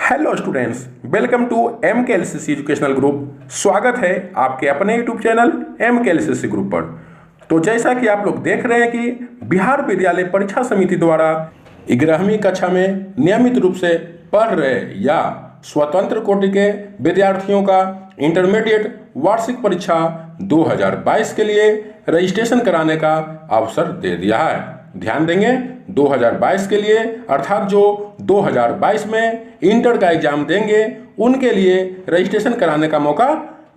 Hello students, welcome to MKLCC educational group. स्वागत है आपके अपने यूट्यूब चैनल MKLCC ग्रुप पर। तो जैसा कि आप लोग देख रहे हैं कि बिहार विद्यालय परीक्षा समिति द्वारा 11वीं कक्षा में नियमित रूप से पढ़ रहे या स्वतंत्र कोटि के विद्यार्थियों का इंटरमीडिएट वार्षिक परीक्षा 2022 के लिए रजिस्ट्रेशन कराने का अवसर दे दिया है। ध्यान देंगे, 2022 के लिए अर्थात जो 2022 में इंटर का एग्जाम देंगे उनके लिए रजिस्ट्रेशन कराने का मौका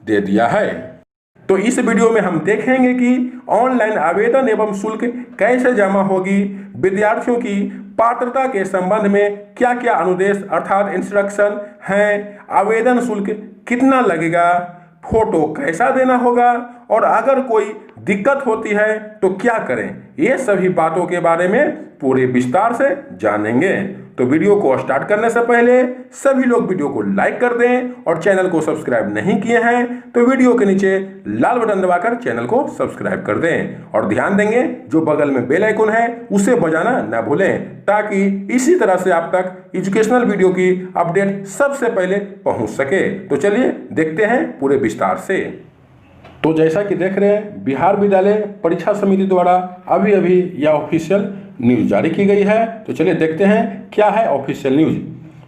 दे दिया है। तो इस वीडियो में हम देखेंगे कि ऑनलाइन आवेदन एवं शुल्क कैसे जमा होगी, विद्यार्थियों की पात्रता के संबंध में क्या क्या अनुदेश अर्थात इंस्ट्रक्शन हैं, आवेदन शुल्क कितना लगेगा, फोटो कैसा देना होगा और अगर कोई दिक्कत होती है तो क्या करें, ये सभी बातों के बारे में पूरे विस्तार से जानेंगे। तो वीडियो को स्टार्ट करने से पहले सभी लोग वीडियो को लाइक कर दें और चैनल को सब्सक्राइब नहीं किए हैं तो वीडियो के नीचे लाल बटन दबाकर चैनल को सब्सक्राइब कर दें और ध्यान देंगे जो बगल में बेल आइकन है उसे बजाना ना भूलें ताकि इसी तरह से आप तक एजुकेशनल वीडियो की अपडेट सबसे पहले पहुंच सके। तो चलिए देखते हैं पूरे विस्तार से। तो जैसा कि देख रहे हैं, बिहार विद्यालय परीक्षा समिति द्वारा अभी यह ऑफिशियल न्यूज जारी की गई है। तो चलिए देखते हैं क्या है ऑफिशियल न्यूज।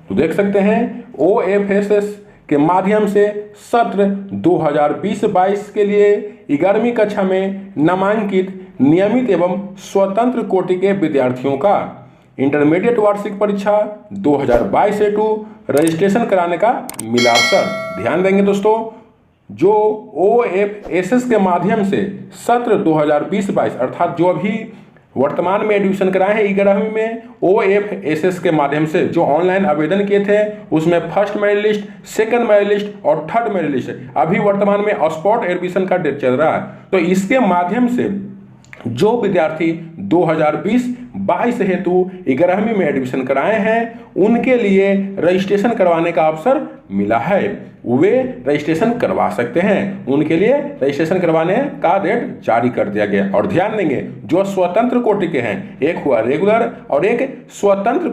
तो देख सकते हैं OFSS के माध्यम से सत्र 2020-22 के लिए 11वीं कक्षा में नामांकित नियमित एवं स्वतंत्र कोटि के विद्यार्थियों का इंटरमीडिएट वार्षिक परीक्षा 2022 हेतु रजिस्ट्रेशन कराने का मिला अवसर। ध्यान देंगे दोस्तों, जो OFSS के माध्यम से सत्र 2020-22 अर्थात जो अभी वर्तमान में एडमिशन कराए हैं 11वीं में OFSS के माध्यम से जो ऑनलाइन आवेदन किए थे उसमें first merit list, second merit list और थर्ड मेरिट लिस्ट अभी वर्तमान में स्पॉट एडमिशन का डेट चल रहा है। तो इसके माध्यम से जो विद्यार्थी 2020-22 हेतु 11वीं में एडमिशन कराए हैं उनके लिए रजिस्ट्रेशन करवाने का अवसर मिला है। वे रजिस्ट्रेशन करवा सकते हैं, उनके लिए रजिस्ट्रेशन करवाने का डेट जारी कर दिया गया। और ध्यान देंगे जो स्वतंत्र कोटि के हैं, एक हुआ रेगुलर और एक स्वतंत्र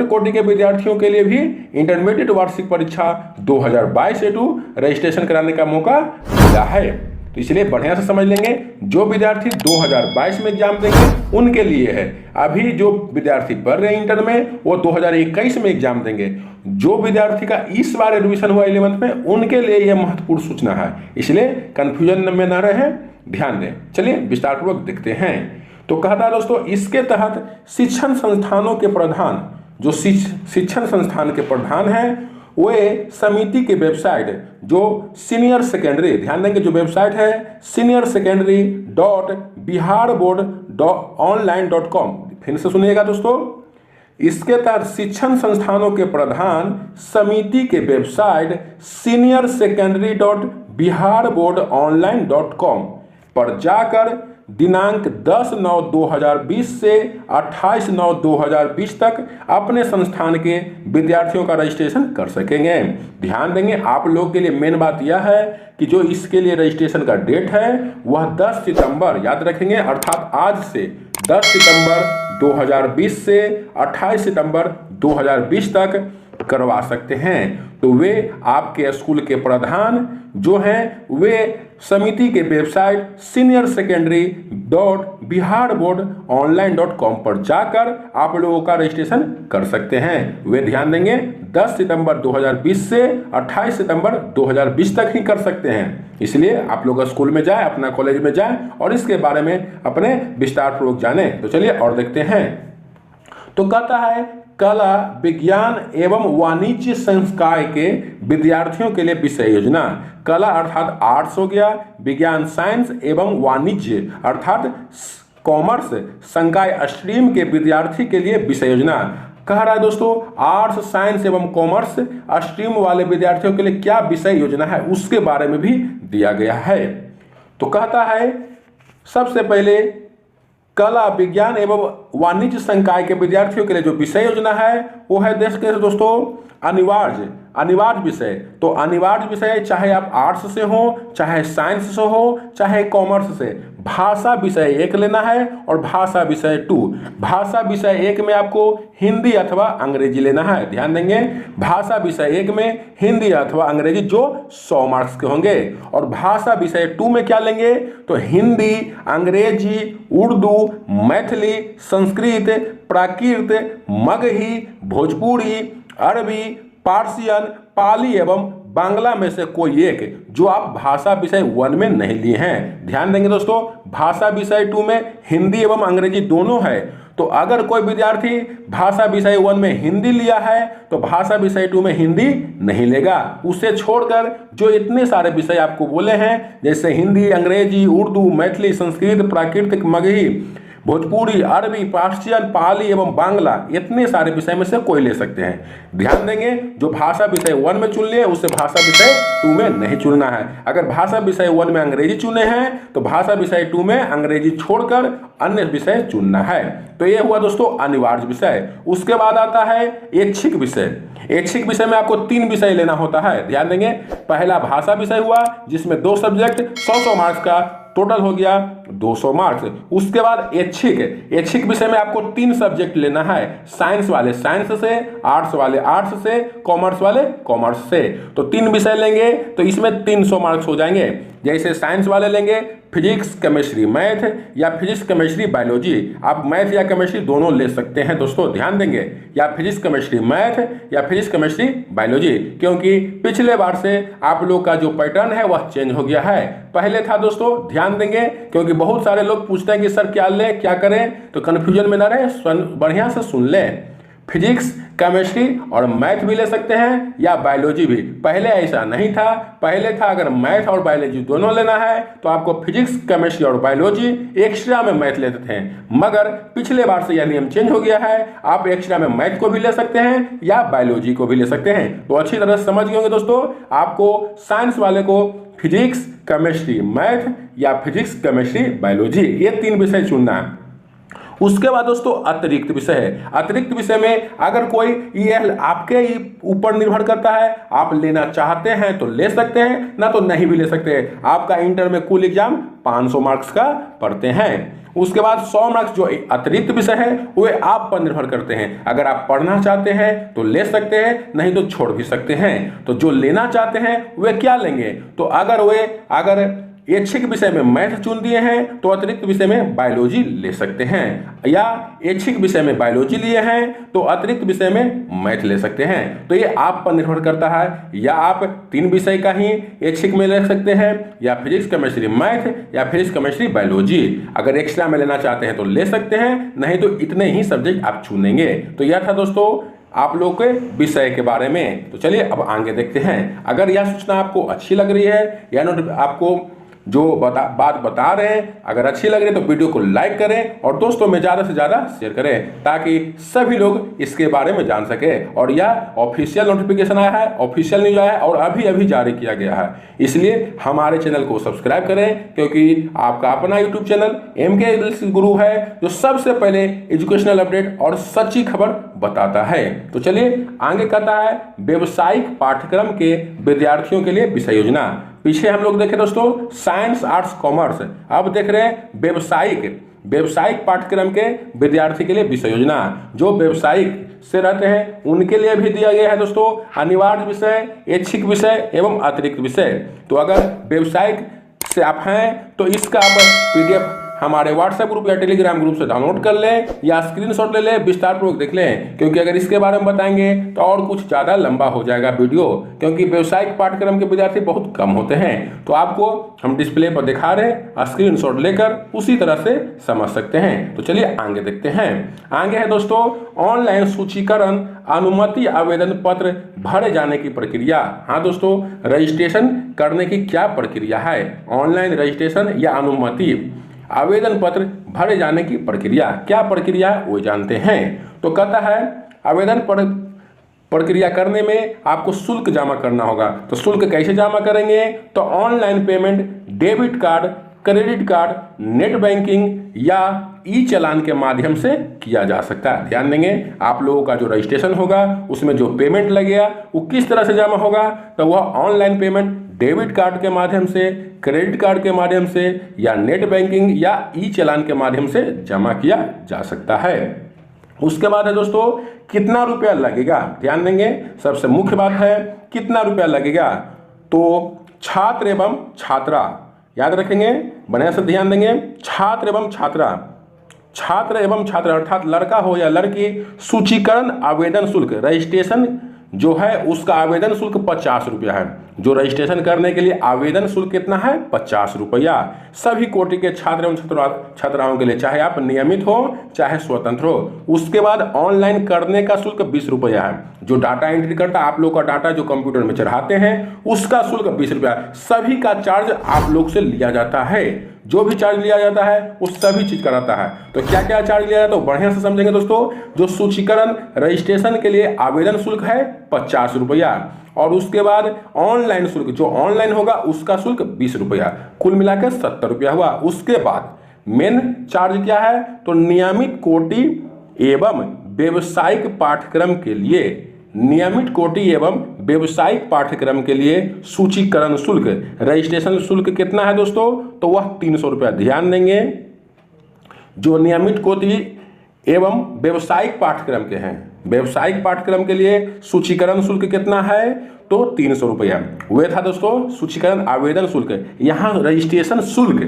कोटि के विद्यार्थियों के लिए भी इंटरमीडिएट वार्षिक परीक्षा 2022 हेतु रजिस्ट्रेशन कराने का मौका मिला है। तो इसलिए बढ़िया से समझ लेंगे, जो विद्यार्थी 2022 में एग्जाम देंगे उनके लिए है। अभी जो विद्यार्थी पढ़ रहे हैं इंटर में वो 2021 में एग्जाम देंगे। जो विद्यार्थी का इस बार एडमिशन हुआ 11th में उनके लिए यह महत्वपूर्ण सूचना है, इसलिए कंफ्यूजन में न रहे, ध्यान दें। चलिए विस्तार पूर्वक देखते हैं। तो कहता है दोस्तों, इसके तहत शिक्षण संस्थानों के प्रधान, जो शिक्षण संस्थान के प्रधान हैं वे समिति के वेबसाइट जो सीनियर सेकेंडरी, ध्यान देंगे जो वेबसाइट है seniorSecondary.biharboard.online.com, फिर से सुनिएगा दोस्तों। इसके तहत शिक्षण संस्थानों के प्रधान समिति के वेबसाइट seniorSecondary.biharboard.online.com पर जाकर दिनांक 10/9/2020 से 28/9/2020 तक अपने संस्थान के विद्यार्थियों का रजिस्ट्रेशन कर सकेंगे। ध्यान देंगे, आप लोग के लिए मेन बात यह है कि जो इसके लिए रजिस्ट्रेशन का डेट है वह 10 सितंबर, याद रखेंगे, अर्थात आज से 10 सितंबर 2020 से 28 सितंबर 2020 तक करवा सकते हैं। तो वे आपके स्कूल के प्रधान जो हैं वे समिति के वेबसाइट seniorSecondary.biharboard.online.com पर जाकर आप लोगों का रजिस्ट्रेशन कर सकते हैं। वे ध्यान देंगे 10 सितंबर 2020 से 28 सितंबर 2020 तक ही कर सकते हैं। इसलिए आप लोग स्कूल में जाएं, अपना कॉलेज में जाएं और इसके बारे में अपने विस्तार पूर्वक जानें। तो चलिए और देखते हैं। तो कहता है कला, विज्ञान एवं वाणिज्य संकाय के विद्यार्थियों के लिए विषय योजना। कला अर्थात आर्ट्स हो गया, विज्ञान साइंस एवं वाणिज्य अर्थात कॉमर्स संकाय स्ट्रीम के विद्यार्थी के लिए विषय योजना। कह रहा है दोस्तों, आर्ट्स, साइंस एवं कॉमर्स स्ट्रीम वाले विद्यार्थियों के लिए क्या विषय योजना है उसके बारे में भी दिया गया है। तो कहता है सबसे पहले कला, विज्ञान एवं वाणिज्य संकाय के विद्यार्थियों के लिए जो विषय योजना है वो है देश के दोस्तों अनिवार्य अनिवार्य विषय, तो अनिवार्य विषय चाहे आप आर्ट्स से हो, चाहे साइंस से हो, चाहे कॉमर्स से, भाषा विषय 1 लेना है और भाषा विषय 2। भाषा विषय 1 में आपको हिंदी अथवा अंग्रेजी लेना है, ध्यान देंगे। भाषा विषय 1 में हिंदी अथवा अंग्रेजी जो 100 मार्क्स के होंगे, और भाषा विषय 2 में क्या लेंगे तो हिंदी, अंग्रेजी, उर्दू, मैथिली, संस्कृत, प्राकृत, मगही, भोजपुरी, अरबी, पार्सियन, पाली एवं बांग्ला में से कोई एक जो आप भाषा विषय 1 में नहीं लिए हैं। ध्यान देंगे दोस्तों, भाषा विषय 2 में हिंदी एवं अंग्रेजी दोनों है, तो अगर कोई विद्यार्थी भाषा विषय 1 में हिंदी लिया है तो भाषा विषय 2 में हिंदी नहीं लेगा। उसे छोड़कर जो इतने सारे विषय आपको बोले हैं, जैसे हिंदी, अंग्रेजी, उर्दू, मैथिली, संस्कृत, प्राकृतिक, मगही, भोजपुरी, अरबी, पार्सियन, पाली एवं बांग्ला, इतने सारे विषय में से कोई ले सकते हैं। ध्यान देंगे, जो भाषा विषय 1 में चुन लिए उसे भाषा विषय 2 में नहीं चुनना है। अगर भाषा विषय 1 में अंग्रेजी चुने हैं तो भाषा विषय 2 में अंग्रेजी छोड़कर अन्य विषय चुनना है। तो ये हुआ दोस्तों अनिवार्य विषय। उसके बाद आता है ऐच्छिक विषय। ऐच्छिक विषय में आपको 3 विषय लेना होता है, ध्यान देंगे। पहला भाषा विषय हुआ जिसमें 2 सब्जेक्ट 100 मार्क्स का, टोटल हो गया 200 मार्क्स। उसके बाद ऐच्छिक विषय में आपको 3 सब्जेक्ट लेना है, साइंस वाले साइंस से, आर्ट्स वाले आर्ट्स से, कॉमर्स वाले कॉमर्स से। तो 3 विषय लेंगे तो इसमें 300 मार्क्स हो जाएंगे। जैसे साइंस वाले लेंगे फिजिक्स, केमिस्ट्री, मैथ, या फिजिक्स, केमिस्ट्री, बायोलॉजी। आप मैथ या केमिस्ट्री दोनों ले सकते हैं दोस्तों, ध्यान देंगे, या फिजिक्स, केमिस्ट्री, मैथ, या फिजिक्स, केमिस्ट्री, बायोलॉजी, क्योंकि पिछले बार से आप लोग का जो पैटर्न है वह चेंज हो गया है। पहले था दोस्तों, ध्यान देंगे, क्योंकि बहुत सारे लोग पूछते हैं कि सर क्या लें क्या करें, तो कन्फ्यूजन में ना रहे, बढ़िया से सुन लें। फिजिक्स, केमिस्ट्री और मैथ भी ले सकते हैं, या बायोलॉजी भी। पहले ऐसा नहीं था, पहले था अगर मैथ और बायोलॉजी दोनों लेना है तो आपको फिजिक्स, केमिस्ट्री और बायोलॉजी, एक्स्ट्रा में मैथ लेते थे। मगर पिछले बार से यह नियम चेंज हो गया है, आप एक्स्ट्रा में मैथ को भी ले सकते हैं या बायोलॉजी को भी ले सकते हैं। तो अच्छी तरह से समझ गए होंगे दोस्तों। आपको साइंस वाले को फिजिक्स, केमिस्ट्री, मैथ, या फिजिक्स, केमिस्ट्री, बायोलॉजी, ये 3 विषय चुनना है। उसके बाद दोस्तों अतिरिक्त विषय है। अतिरिक्त विषय में अगर कोई ये आपके ऊपर निर्भर करता है, आप लेना चाहते हैं तो ले सकते हैं, ना तो नहीं भी ले सकते हैं। आपका इंटर में कुल एग्जाम 500 मार्क्स का पढ़ते हैं। उसके बाद 100 मार्क्स जो अतिरिक्त विषय है वे आप पर निर्भर करते हैं। अगर आप पढ़ना चाहते हैं तो ले सकते हैं, नहीं तो छोड़ भी सकते हैं। तो जो लेना चाहते हैं वे क्या लेंगे, तो अगर ऐच्छिक विषय में मैथ चुन दिए हैं तो अतिरिक्त विषय में बायोलॉजी ले सकते हैं, या ऐच्छिक विषय में बायोलॉजी लिए हैं तो अतिरिक्त विषय में मैथ ले सकते हैं। तो ये आप पर निर्भर करता है, या आप 3 विषय का ही ऐच्छिक में ले सकते हैं, या फिजिक्स, केमिस्ट्री, मैथ, या फिजिक्स, केमिस्ट्री, बायोलॉजी। अगर एक्स्ट्रा में लेना चाहते हैं तो ले सकते हैं, नहीं तो इतने ही सब्जेक्ट आप चुनेंगे। तो यह था दोस्तों आप लोग के विषय के बारे में। तो चलिए अब आगे देखते हैं। अगर यह सूचना आपको अच्छी लग रही है, या आपको जो बात बता रहे हैं अगर अच्छी लग रही है तो वीडियो को लाइक करें और दोस्तों में ज़्यादा से ज़्यादा शेयर करें, ताकि सभी लोग इसके बारे में जान सके। और यह ऑफिशियल नोटिफिकेशन आया है, ऑफिशियल न्यूज आया है और अभी अभी जारी किया गया है, इसलिए हमारे चैनल को सब्सक्राइब करें, क्योंकि आपका अपना यूट्यूब चैनल MK गुरु है जो सबसे पहले एजुकेशनल अपडेट और सच्ची खबर बताता है। तो चलिए आगे कहता है व्यवसायिक पाठ्यक्रम के विद्यार्थियों के लिए विषय योजना। पीछे हम लोग देखे दोस्तों साइंस, आर्ट्स, कॉमर्स, अब देख रहे हैं व्यवसायिक पाठ्यक्रम के विद्यार्थी के लिए विषय योजना। जो व्यवसायिक से रहते हैं उनके लिए भी दिया गया है दोस्तों अनिवार्य विषय, ऐच्छिक विषय एवं अतिरिक्त विषय। तो अगर व्यवसायिक से आप हैं तो इसका आप PDF हमारे व्हाट्सएप ग्रुप या टेलीग्राम ग्रुप से डाउनलोड कर लें, या स्क्रीनशॉट ले लें, विस्तारपूर्वक देख लें, क्योंकि अगर इसके बारे में बताएंगे तो और कुछ ज़्यादा लंबा हो जाएगा वीडियो, क्योंकि व्यवसायिक पाठ्यक्रम के विद्यार्थी बहुत कम होते हैं। तो आपको हम डिस्प्ले पर दिखा रहे हैं, स्क्रीनशॉट लेकर उसी तरह से समझ सकते हैं। तो चलिए आगे देखते हैं। आगे है दोस्तों ऑनलाइन सूचीकरण अनुमति आवेदन पत्र भरे जाने की प्रक्रिया। हाँ दोस्तों, रजिस्ट्रेशन करने की क्या प्रक्रिया है, ऑनलाइन रजिस्ट्रेशन या अनुमति आवेदन पत्र भरे जाने की प्रक्रिया, क्या प्रक्रिया वो जानते हैं। तो कहता है आवेदन प्रक्रिया करने में आपको शुल्क जमा करना होगा। तो शुल्क कैसे जमा करेंगे, तो online payment, debit card, credit card, net banking या ई चालान के माध्यम से किया जा सकता है। ध्यान देंगे, आप लोगों का जो रजिस्ट्रेशन होगा उसमें जो पेमेंट लगेगा वो किस तरह से जमा होगा, तो वह ऑनलाइन पेमेंट डेबिट कार्ड के माध्यम से, क्रेडिट कार्ड के माध्यम से या नेट बैंकिंग या ई चालान के माध्यम से जमा किया जा सकता है। उसके बाद है दोस्तों कितना रुपया लगेगा। ध्यान देंगे, सबसे मुख्य बात है कितना रुपया लगेगा। तो छात्र एवं छात्रा, याद रखेंगे, बढ़िया से ध्यान देंगे, छात्र एवं छात्रा, छात्र एवं छात्रा अर्थात लड़का हो या लड़की, सूचीकरण आवेदन शुल्क, रजिस्ट्रेशन जो है उसका आवेदन शुल्क 50 रुपया है। जो रजिस्ट्रेशन करने के लिए आवेदन शुल्क कितना है, 50 रुपया। सभी कोटि के छात्र एवं छात्राओं के लिए, चाहे आप नियमित हो चाहे स्वतंत्र हो। उसके बाद ऑनलाइन करने का शुल्क 20 रुपया है। जो डाटा एंट्री करता है, आप लोग का डाटा जो कंप्यूटर में चढ़ाते हैं उसका शुल्क 20 रुपया। सभी का चार्ज आप लोग से लिया जाता है। जो भी चार्ज लिया जाता है वो सभी चीज कराता है। तो क्या क्या चार्ज लिया जाता है तो बढ़िया से समझेंगे दोस्तों। जो सूचीकरण रजिस्ट्रेशन के लिए आवेदन शुल्क है 50 रुपया, और उसके बाद ऑनलाइन शुल्क जो ऑनलाइन होगा उसका शुल्क 20 रुपया, कुल मिलाकर 70 रुपया हुआ। उसके बाद मेन चार्ज क्या है, तो नियमित कोटि एवं व्यवसायिक पाठ्यक्रम के लिए, नियमित कोटि एवं व्यवसायिक पाठ्यक्रम के लिए सूचीकरण शुल्क, रजिस्ट्रेशन शुल्क कितना है दोस्तों, तो वह 300 रुपया। ध्यान देंगे, जो नियमित कोटि एवं व्यवसायिक पाठ्यक्रम के हैं, व्यवसायिक पाठ्यक्रम के लिए सूचीकरण शुल्क कितना है, तो 300 रुपया। वे था दोस्तों सूचीकरण आवेदन शुल्क। यहाँ रजिस्ट्रेशन शुल्क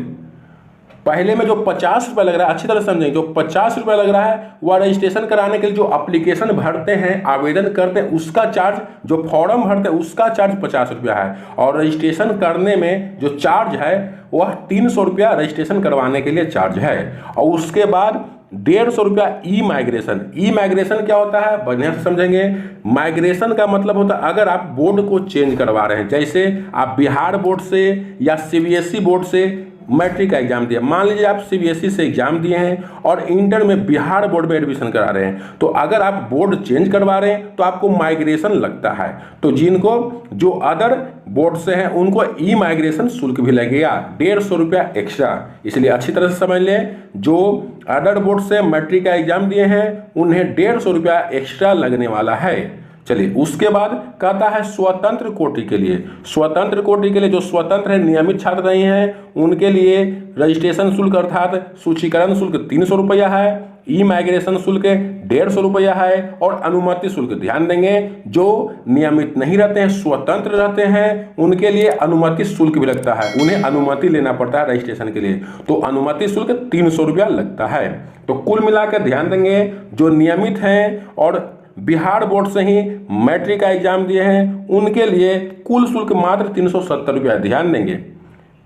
पहले में जो 50 रुपया लग रहा है, अच्छी तरह समझेंगे, जो 50 रुपया लग रहा है वह रजिस्ट्रेशन कराने के लिए जो एप्लीकेशन भरते हैं, आवेदन करते हैं, उसका चार्ज, जो फॉर्म भरते हैं उसका चार्ज 50 रुपया है। और रजिस्ट्रेशन करने में जो चार्ज है वह 300 रुपया रजिस्ट्रेशन करवाने के लिए चार्ज है। और उसके बाद 150 रुपया ई माइग्रेशन। ई माइग्रेशन क्या होता है, बढ़िया से समझेंगे। माइग्रेशन का मतलब होता है अगर आप बोर्ड को चेंज करवा रहे हैं, जैसे आप बिहार बोर्ड से या सीबीएसई बोर्ड से मैट्रिक का एग्जाम दिया, मान लीजिए आप सीबीएसई से एग्जाम दिए हैं और इंटर में बिहार बोर्ड में एडमिशन करा रहे हैं, तो अगर आप बोर्ड चेंज करवा रहे हैं तो आपको माइग्रेशन लगता है। तो जिनको जो अदर बोर्ड से हैं उनको ई माइग्रेशन शुल्क भी लगेगा 150 रुपया एक्स्ट्रा। इसलिए अच्छी तरह से समझ लें, जो अदर बोर्ड से मैट्रिक का एग्जाम दिए हैं उन्हें 150 रुपया एक्स्ट्रा लगने वाला है। चलिए, उसके बाद कहता है स्वतंत्र कोटि के लिए। स्वतंत्र कोटि के लिए जो स्वतंत्र है, नियमित छात्र नहीं है, उनके लिए रजिस्ट्रेशन शुल्क अर्थात सूचीकरण शुल्क 300 रुपया है, ई माइग्रेशन शुल्क 150 रुपया है, और अनुमति शुल्क, ध्यान देंगे, जो नियमित नहीं रहते हैं, स्वतंत्र रहते हैं, उनके लिए अनुमति शुल्क भी लगता है। उन्हें अनुमति लेना पड़ता है रजिस्ट्रेशन के लिए, तो अनुमति शुल्क 300 रुपया लगता है। तो कुल मिलाकर ध्यान देंगे, जो नियमित हैं और बिहार बोर्ड से ही मैट्रिक का एग्जाम दिए हैं उनके लिए कुल शुल्क मात्र 370 रुपया। ध्यान देंगे,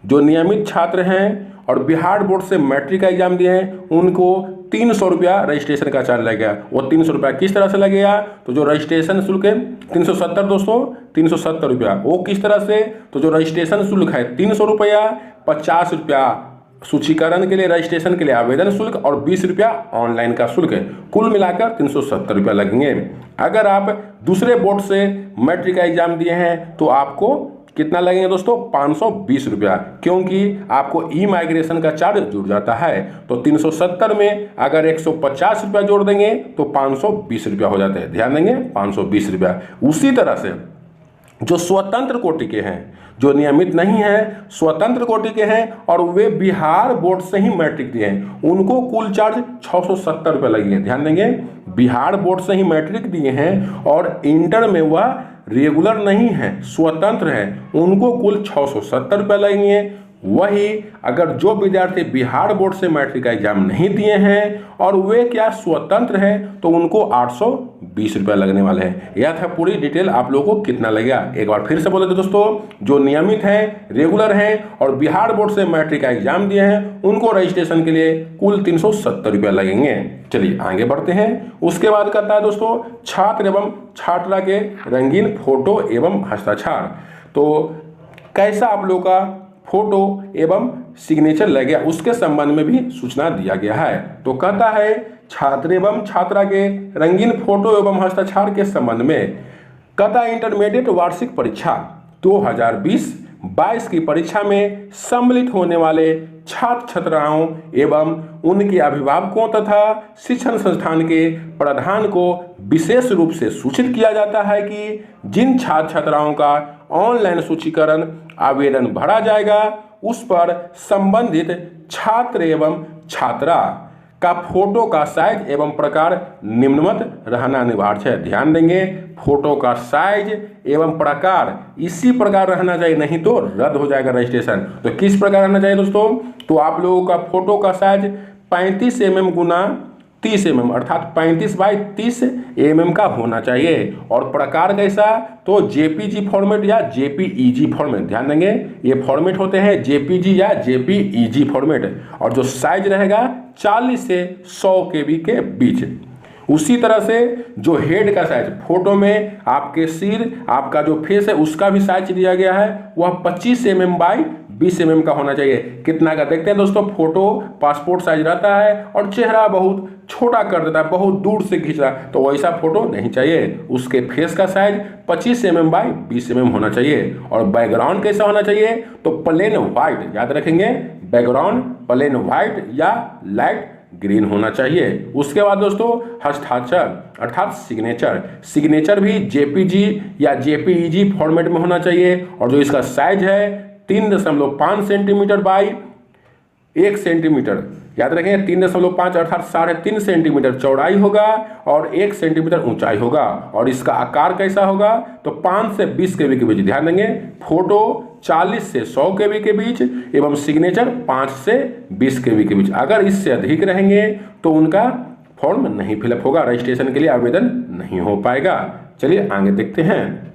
जो नियमित छात्र हैं और बिहार बोर्ड से मैट्रिक का एग्जाम दिए हैं उनको 300 रुपया रजिस्ट्रेशन का चार्ज लगेगा। वो 300 रुपया किस तरह से लगेगा, तो जो रजिस्ट्रेशन शुल्क है 370 दोस्तों 370 रुपया, वो किस तरह से, तो जो रजिस्ट्रेशन शुल्क है 300 रुपया, 50 रुपया सूचीकरण के लिए रजिस्ट्रेशन के लिए आवेदन शुल्क और 20 रुपया ऑनलाइन का शुल्क है, कुल मिलाकर 370 रुपया लगेंगे। अगर आप दूसरे बोर्ड से मैट्रिक का एग्जाम दिए हैं तो आपको कितना लगेंगे दोस्तों, 520 रुपया, क्योंकि आपको ई माइग्रेशन का चार्ज जुड़ जाता है। तो 370 में अगर 150 रुपया जोड़ देंगे तो 520 रुपया हो जाते हैं। ध्यान देंगे, 520 रुपया। उसी तरह से जो स्वतंत्र कोटि के हैं, जो नियमित नहीं है, स्वतंत्र कोटि के हैं और वे बिहार बोर्ड से ही मैट्रिक दिए हैं, उनको कुल चार्ज 670 रुपये लगेंगे। ध्यान देंगे, बिहार बोर्ड से ही मैट्रिक दिए हैं और इंटर में वह रेगुलर नहीं है, स्वतंत्र है, उनको कुल 670 रुपये लगेंगे। वही अगर जो विद्यार्थी बिहार बोर्ड से मैट्रिक का एग्जाम नहीं दिए हैं और वे क्या स्वतंत्र हैं तो उनको 820 रुपये लगने वाले हैं। यह था पूरी डिटेल, आप लोगों को कितना लगेगा एक बार फिर से बोले तो दोस्तों, जो नियमित हैं, रेगुलर हैं और बिहार बोर्ड से मैट्रिक का एग्जाम दिए हैं उनको रजिस्ट्रेशन के लिए कुल 370 रुपये लगेंगे। चलिए आगे बढ़ते हैं। उसके बाद कहता है दोस्तों छात्र एवं छात्रा के रंगीन फोटो एवं हस्ताक्षर। तो कैसा आप लोग का फोटो एवं सिग्नेचर लगेगा उसके संबंध में भी सूचना दिया गया है। तो कहता है छात्र एवं छात्रा के रंगीन फोटो एवं हस्ताक्षर के संबंध में कहता है इंटरमीडिएट वार्षिक परीक्षा 2020-22 की परीक्षा में सम्मिलित होने वाले छात्र छात्राओं एवं उनके अभिभावकों तथा शिक्षण संस्थान के प्रधान को विशेष रूप से सूचित किया जाता है कि जिन छात्र छात्राओं का ऑनलाइन सूचीकरण आवेदन भरा जाएगा उस पर संबंधित छात्र एवं छात्रा का फोटो का साइज एवं प्रकार निम्नवत रहना अनिवार्य है। ध्यान देंगे, फोटो का साइज एवं प्रकार इसी प्रकार रहना चाहिए, नहीं तो रद्द हो जाएगा रजिस्ट्रेशन। तो किस प्रकार रहना चाहिए दोस्तों? तो आप लोगों का फोटो का साइज 35 mm गुना 30 mm अर्थात 35 बाई 30 mm का होना चाहिए। और प्रकार कैसा? तो जेपीजी फॉर्मेट या जेपीईजी फॉर्मेट। ध्यान देंगे, ये फॉर्मेट होते हैं जेपीजी या जेपीईजी फॉर्मेट। और जो साइज रहेगा 40 से 100 KB के बीच। उसी तरह से जो हेड का साइज, फोटो में आपके सिर, आपका जो फेस है उसका भी साइज दिया गया है, वह 25 mm बाई 20 mm का होना चाहिए। कितना का देखते हैं दोस्तों, फोटो पासपोर्ट साइज रहता है और चेहरा बहुत छोटा कर देता है, बहुत दूर से खींच रहा है, तो वैसा फोटो नहीं चाहिए। उसके फेस का साइज 25 mm बाई 20 mm होना चाहिए। और बैकग्राउंड कैसा होना चाहिए? तो प्लेन व्हाइट, याद रखेंगे, बैकग्राउंड प्लेन व्हाइट या लाइट ग्रीन होना चाहिए। उसके बाद दोस्तों हस्ताक्षर अर्थात सिग्नेचर भी जेपीजी या जेपीईजी फॉर्मेट में होना चाहिए। और जो इसका साइज है 3.5 सेंटीमीटर बाई 1 सेंटीमीटर, याद रखें 3.5 अर्थात 3.5 सेंटीमीटर चौड़ाई होगा और 1 सेंटीमीटर ऊंचाई होगा। और इसका आकार कैसा होगा? तो 5 से 20 KB के बीच। ध्यान देंगे, फोटो 40 से 100 KB के बीच एवं सिग्नेचर 5 से 20 KB के बीच। अगर इससे अधिक रहेंगे तो उनका फॉर्म नहीं फिलअप होगा, रजिस्ट्रेशन के लिए आवेदन नहीं हो पाएगा। चलिए आगे देखते हैं।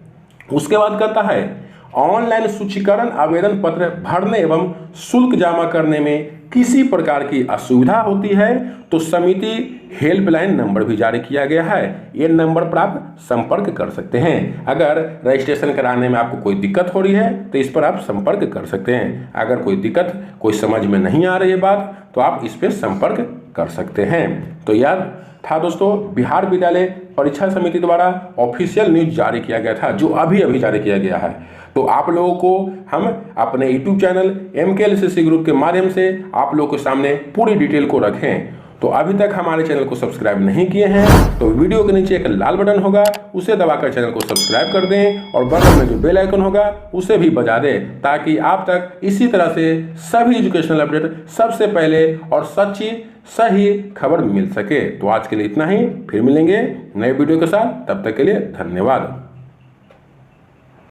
उसके बाद कहता है ऑनलाइन सूचीकरण आवेदन पत्र भरने एवं शुल्क जमा करने में किसी प्रकार की असुविधा होती है तो समिति हेल्पलाइन नंबर भी जारी किया गया है। ये नंबर पर आप संपर्क कर सकते हैं। अगर रजिस्ट्रेशन कराने में आपको कोई दिक्कत हो रही है तो इस पर आप संपर्क कर सकते हैं। अगर कोई दिक्कत, कोई समझ में नहीं आ रही है बात, तो आप इस पर संपर्क कर सकते हैं। तो याद था दोस्तों, बिहार विद्यालय परीक्षा समिति द्वारा ऑफिशियल न्यूज जारी किया गया था, जो अभी जारी किया गया है। तो आप लोगों को हम अपने यूट्यूब चैनल MKLCC ग्रुप के माध्यम से आप लोगों के सामने पूरी डिटेल को रखें। तो अभी तक हमारे चैनल को सब्सक्राइब नहीं किए हैं तो वीडियो के नीचे एक लाल बटन होगा, उसे दबाकर चैनल को सब्सक्राइब कर दें और बगल में जो बेल आइकन होगा उसे भी बजा दें, ताकि आप तक इसी तरह से सभी एजुकेशनल अपडेट सबसे पहले और सही खबर मिल सके। तो आज के लिए इतना ही, फिर मिलेंगे नए वीडियो के साथ, तब तक के लिए धन्यवाद।